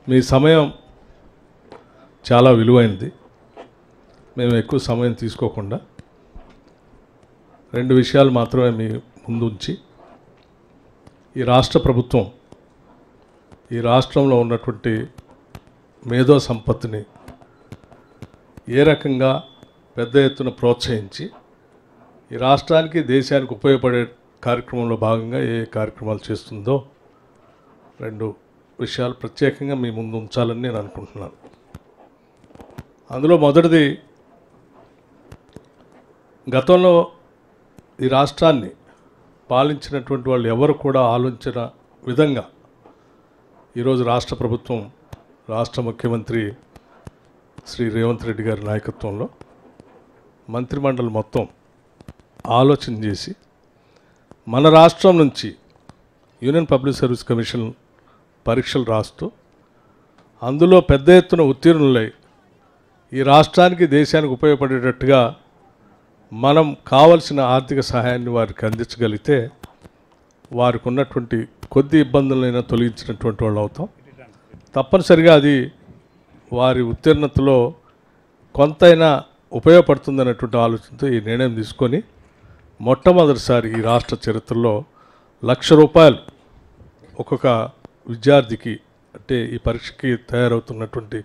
మీ సమయం చాలా విలువైనది. మేము ఎక్కువ సమయం తీసుకోకుండా 2 విషయాలు మాత్రమే మీ ముందు ఉంచి, ఈ రాష్ట్ర ప్రభుత్వం ఈ రాష్ట్రంలో ఉన్నటువంటి మేధో సంపత్తిని ఏ రకంగా పెద్ద ఎత్తున ప్రోత్సహించి ఈ రాష్ట్రానికి దేశానికి ఉపయోగపడే కార్యక్రమంలో భాగంగా ఏ కార్యక్రమాలు చేస్తుందో 2 విషయాలు ప్రత్యేకంగా మీ ముందు ఉంచాలని నేను అనుకుంటున్నాను. అందులో మొదటిది, గతంలో ఈ రాష్ట్రాన్ని పాలించినటువంటి వాళ్ళు ఎవరు కూడా ఆలోచించిన విధంగా ఈరోజు రాష్ట్ర ప్రభుత్వం, రాష్ట్ర ముఖ్యమంత్రి శ్రీ రేవంత్ రెడ్డి గారి నాయకత్వంలో మంత్రిమండలి మొత్తం ఆలోచన చేసి మన రాష్ట్రం నుంచి యూనియన్ పబ్లిక్ సర్వీస్ కమిషన్ పరీక్షలు రాస్తూ అందులో పెద్ద ఎత్తున ఉత్తీర్ణులై ఈ రాష్ట్రానికి దేశానికి ఉపయోగపడేటట్టుగా మనం కావలసిన ఆర్థిక సహాయాన్ని వారికి అందించగలిగితే వారికి ఉన్నటువంటి కొద్ది ఇబ్బందులైనా తొలగించినటువంటి వాళ్ళు అవుతాం. తప్పనిసరిగా అది వారి ఉత్తీర్ణతలో కొంతైనా ఉపయోగపడుతుందన్నటువంటి ఆలోచనతో ఈ నిర్ణయం తీసుకొని మొట్టమొదటిసారి ఈ రాష్ట్ర చరిత్రలో ₹1,00,000 ఒక్కొక్క విద్యార్థికి, అంటే ఈ పరీక్షకి తయారవుతున్నటువంటి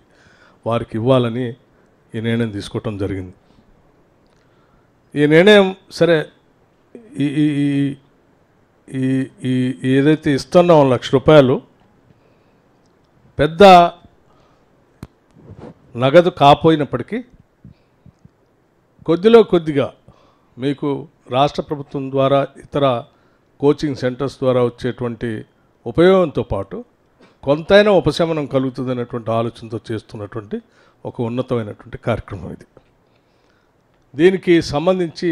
వారికి ఇవ్వాలని ఈ నిర్ణయం తీసుకోవటం జరిగింది. ఈ నిర్ణయం సరే, ఈ ఈ ఈ ఏదైతే ఇస్తున్నాం ₹1,00,000 పెద్ద నగదు కాపోయినప్పటికీ కొద్దిగా మీకు రాష్ట్ర ప్రభుత్వం ద్వారా ఇతర కోచింగ్ సెంటర్స్ ద్వారా వచ్చేటువంటి ఉపయోగంతో పాటు కొంతైనా ఉపశమనం కలుగుతుందనేటువంటి ఆలోచనతో చేస్తున్నటువంటి ఒక ఉన్నతమైనటువంటి కార్యక్రమం ఇది. దీనికి సంబంధించి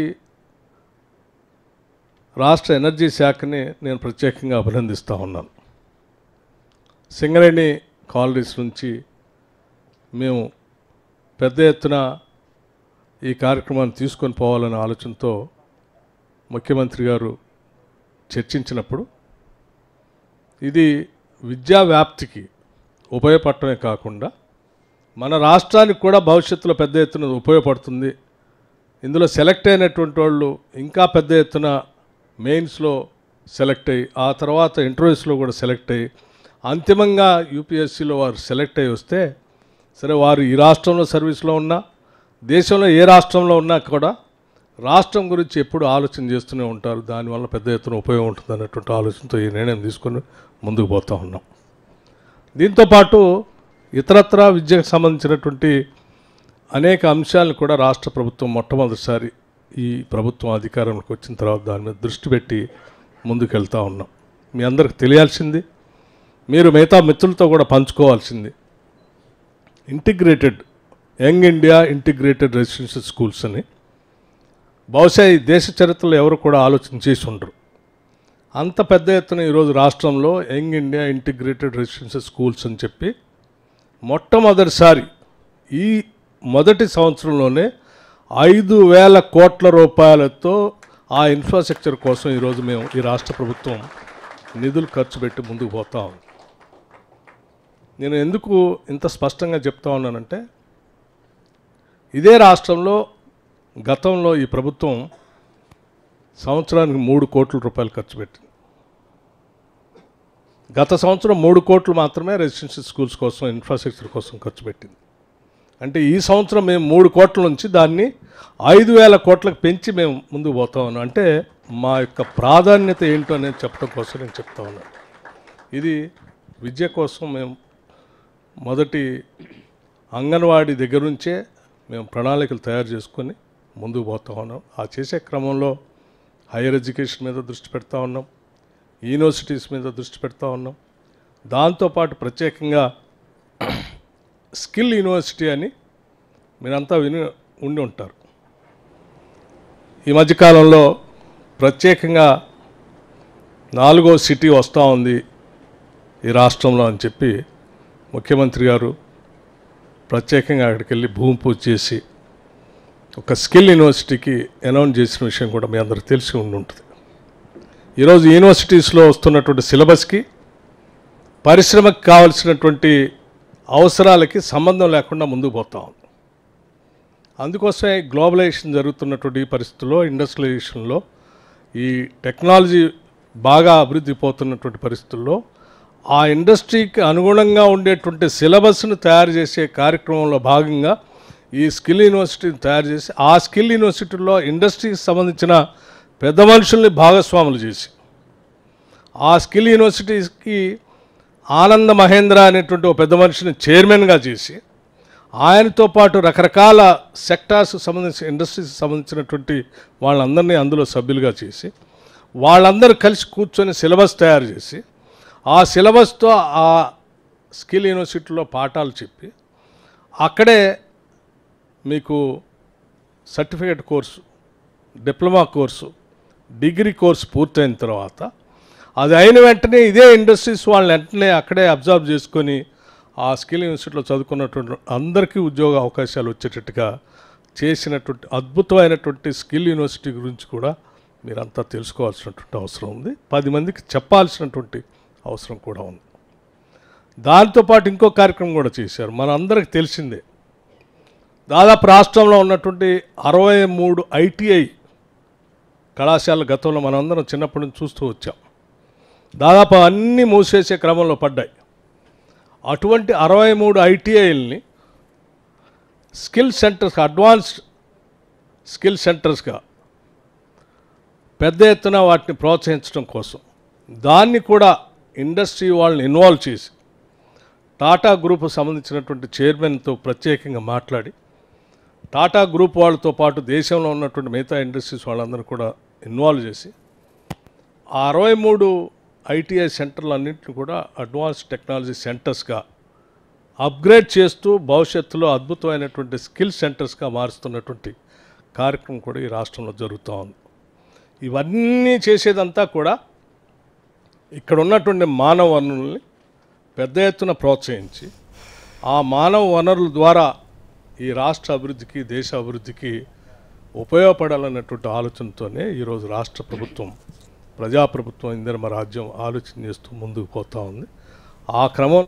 రాష్ట్ర ఎనర్జీ శాఖని నేను ప్రత్యేకంగా అభినందిస్తూ ఉన్నాను. సింగరేణి కాలనీస్ నుంచి మేము పెద్ద ఎత్తున ఈ కార్యక్రమాన్ని తీసుకొని పోవాలనే ఆలోచనతో ముఖ్యమంత్రి గారు చర్చించినప్పుడు ఇది విద్యా వ్యాప్తికి ఉపయోగపడటమే కాకుండా మన రాష్ట్రానికి కూడా భవిష్యత్తులో పెద్ద ఎత్తున ఉపయోగపడుతుంది. ఇందులో సెలెక్ట్ అయినటువంటి వాళ్ళు ఇంకా పెద్ద ఎత్తున మెయిన్స్లో సెలెక్ట్ అయ్యి, ఆ తర్వాత ఇంటర్వ్యూస్లో కూడా సెలెక్ట్ అయ్యి, అంతిమంగా యూపీఎస్సీలో వారు సెలెక్ట్ అయ్యి వస్తే సరే, వారు ఈ రాష్ట్రంలో సర్వీస్లో ఉన్నా, దేశంలో ఏ రాష్ట్రంలో ఉన్నా కూడా రాష్ట్రం గురించి ఎప్పుడు ఆలోచన చేస్తూనే ఉంటారు. దానివల్ల పెద్ద ఎత్తున ఉపయోగం ఉంటుంది అన్నటువంటి ఆలోచనతో ఈ నిర్ణయం తీసుకొని ముందుకు పోతూ ఉన్నాం. దీంతోపాటు ఇతరత్ర విద్యకు సంబంధించినటువంటి అనేక అంశాలను కూడా రాష్ట్ర ప్రభుత్వం మొట్టమొదటిసారి ఈ ప్రభుత్వం అధికారంలోకి వచ్చిన తర్వాత దాని మీద దృష్టి పెట్టి ముందుకెళ్తూ ఉన్నాం. మీ అందరికి తెలియాల్సింది, మీరు మిగతా మిత్రులతో కూడా పంచుకోవాల్సింది, integrated young India integrated residential schools అని బహుశా ఈ దేశ చరిత్రలో ఎవరు కూడా ఆలోచన చేసి ఉండరు. అంత పెద్ద ఎత్తున ఈరోజు రాష్ట్రంలో young India integrated residential schools అని చెప్పి మొట్టమొదటిసారి ఈ మొదటి సంవత్సరంలోనే ₹5,000 కోట్ల ఆ ఇన్ఫ్రాస్ట్రక్చర్ కోసం ఈరోజు మేము ఈ రాష్ట్ర ప్రభుత్వం నిధులు ఖర్చు పెట్టి ముందుకు పోతాం. నేను ఎందుకు ఇంత స్పష్టంగా చెప్తా ఉన్నానంటే, ఇదే రాష్ట్రంలో గతంలో ఈ ప్రభుత్వం సంవత్సరానికి ₹3 కోట్ల ఖర్చు పెట్టింది. గత సంవత్సరం 3 కోట్లు మాత్రమే రెసిడెన్షియల్ స్కూల్స్ కోసం, ఇన్ఫ్రాస్ట్రక్చర్ కోసం ఖర్చు పెట్టింది. అంటే ఈ సంవత్సరం మేము 3 కోట్ల నుంచి దాన్ని 5,000 కోట్లకు పెంచి మేము ముందుకు పోతా ఉన్నాం. అంటే మా యొక్క ప్రాధాన్యత ఏంటో అనేది చెప్పడం కోసం నేను చెప్తా ఉన్నాను. ఇది విద్య కోసం మేము మొదటి అంగన్వాడీ దగ్గర నుంచే మేము ప్రణాళికలు తయారు చేసుకొని ముందుకు పోతా ఉన్నాం. ఆ చేసే క్రమంలో హైయర్ ఎడ్యుకేషన్ మీద దృష్టి పెడతా ఉన్నాం, యూనివర్సిటీస్ మీద దృష్టి పెడతా ఉన్నాం. దాంతోపాటు ప్రత్యేకంగా స్కిల్ యూనివర్సిటీ అని మీరంతా ఉండి ఉంటారు. ఈ మధ్యకాలంలో ప్రత్యేకంగా 4వ సిటీ వస్తూ ఉంది ఈ రాష్ట్రంలో అని చెప్పి ముఖ్యమంత్రి గారు ప్రత్యేకంగా అక్కడికి వెళ్ళి భూమి పూజ చేసి ఒక స్కిల్ యూనివర్సిటీకి అనౌన్స్ చేసిన విషయం కూడా మీ అందరికీ తెలిసి ఉంటుంది. ఈరోజు యూనివర్సిటీస్లో వస్తున్నటువంటి సిలబస్కి పరిశ్రమకు కావాల్సినటువంటి అవసరాలకి సంబంధం లేకుండా ముందుకు పోతా ఉంది. అందుకోసమే గ్లోబలైజేషన్ జరుగుతున్నటువంటి ఈ పరిస్థితుల్లో, ఇండస్ట్రియలైజేషన్లో, ఈ టెక్నాలజీ బాగా అభివృద్ధి పోతున్నటువంటి పరిస్థితుల్లో ఆ ఇండస్ట్రీకి అనుగుణంగా ఉండేటువంటి సిలబస్ను తయారు చేసే కార్యక్రమంలో భాగంగా ఈ స్కిల్ యూనివర్సిటీని తయారు చేసి ఆ స్కిల్ యూనివర్సిటీలో ఇండస్ట్రీకి సంబంధించిన పెద్ద మనుషుల్ని భాగస్వాములు చేసి ఆ స్కిల్ యూనివర్సిటీకి ఆనంద మహేంద్ర అనేటువంటి ఒక పెద్ద మనిషిని చైర్మన్గా చేసి ఆయనతో పాటు రకరకాల సెక్టార్స్కి సంబంధించిన ఇండస్ట్రీస్కి సంబంధించినటువంటి వాళ్ళందరినీ అందులో సభ్యులుగా చేసి వాళ్ళందరూ కలిసి కూర్చొని సిలబస్ తయారు చేసి ఆ సిలబస్తో ఆ స్కిల్ యూనివర్సిటీలో పాఠాలు చెప్పి అక్కడే మీకు certificate course, diploma course, degree course పూర్తయిన తర్వాత అది అయిన వెంటనే ఇదే ఇండస్ట్రీస్ వాళ్ళని వెంటనే అక్కడే అబ్జర్వ్ చేసుకొని ఆ స్కిల్ యూనివర్సిటీలో చదువుకున్నటువంటి అందరికీ ఉద్యోగ అవకాశాలు వచ్చేటట్టుగా చేసినటువంటి అద్భుతమైనటువంటి స్కిల్ యూనివర్సిటీ గురించి కూడా మీరంతా తెలుసుకోవాల్సినటువంటి అవసరం ఉంది. 10 మందికి చెప్పాల్సినటువంటి అవసరం కూడా ఉంది. దాంతోపాటు ఇంకో కార్యక్రమం కూడా చేశారు. మన అందరికి తెలిసిందే, దాదాపు రాష్ట్రంలో ఉన్నటువంటి 63 ఐటీఐ కళాశాల గతంలో మనందరం చిన్నప్పటి నుంచి చూస్తూ వచ్చాం. దాదాపు అన్నీ మూసేసే క్రమంలో పడ్డాయి. అటువంటి 63 ఐటీఐల్ని స్కిల్ సెంటర్స్, అడ్వాన్స్డ్ స్కిల్ సెంటర్స్గా పెద్ద ఎత్తున వాటిని ప్రోత్సహించడం కోసం దాన్ని కూడా ఇండస్ట్రీ వాళ్ళని ఇన్వాల్వ్ చేసి టాటా గ్రూప్ సంబంధించినటువంటి చైర్మన్తో ప్రత్యేకంగా మాట్లాడి టాటా గ్రూప్ వాళ్ళతో పాటు దేశంలో ఉన్నటువంటి మిగతా ఇండస్ట్రీస్ వాళ్ళందరూ కూడా ఇన్వాల్వ్ చేసి ఆ 63 ఐటీఐ సెంటర్లన్నింటినీ కూడా అడ్వాన్స్డ్ టెక్నాలజీ సెంటర్స్గా అప్గ్రేడ్ చేస్తూ భవిష్యత్తులో అద్భుతమైనటువంటి స్కిల్ సెంటర్స్గా మారుస్తున్నటువంటి కార్యక్రమం కూడా ఈ రాష్ట్రంలో జరుగుతూ ఉంది. ఇవన్నీ చేసేదంతా కూడా ఇక్కడ ఉన్నటువంటి మానవ వనరుల్ని పెద్ద ఎత్తున ప్రోత్సహించి ఆ మానవ వనరుల ద్వారా ఈ రాష్ట్ర అభివృద్ధికి, దేశ అభివృద్ధికి ఉపయోగపడాలన్నటువంటి ఆలోచనతోనే ఈరోజు రాష్ట్ర ప్రభుత్వం, ప్రజాప్రభుత్వం, ఇందిరమ రాజ్యం ఆలోచన చేస్తూ ముందుకు పోతూ ఉంది. ఆ క్రమం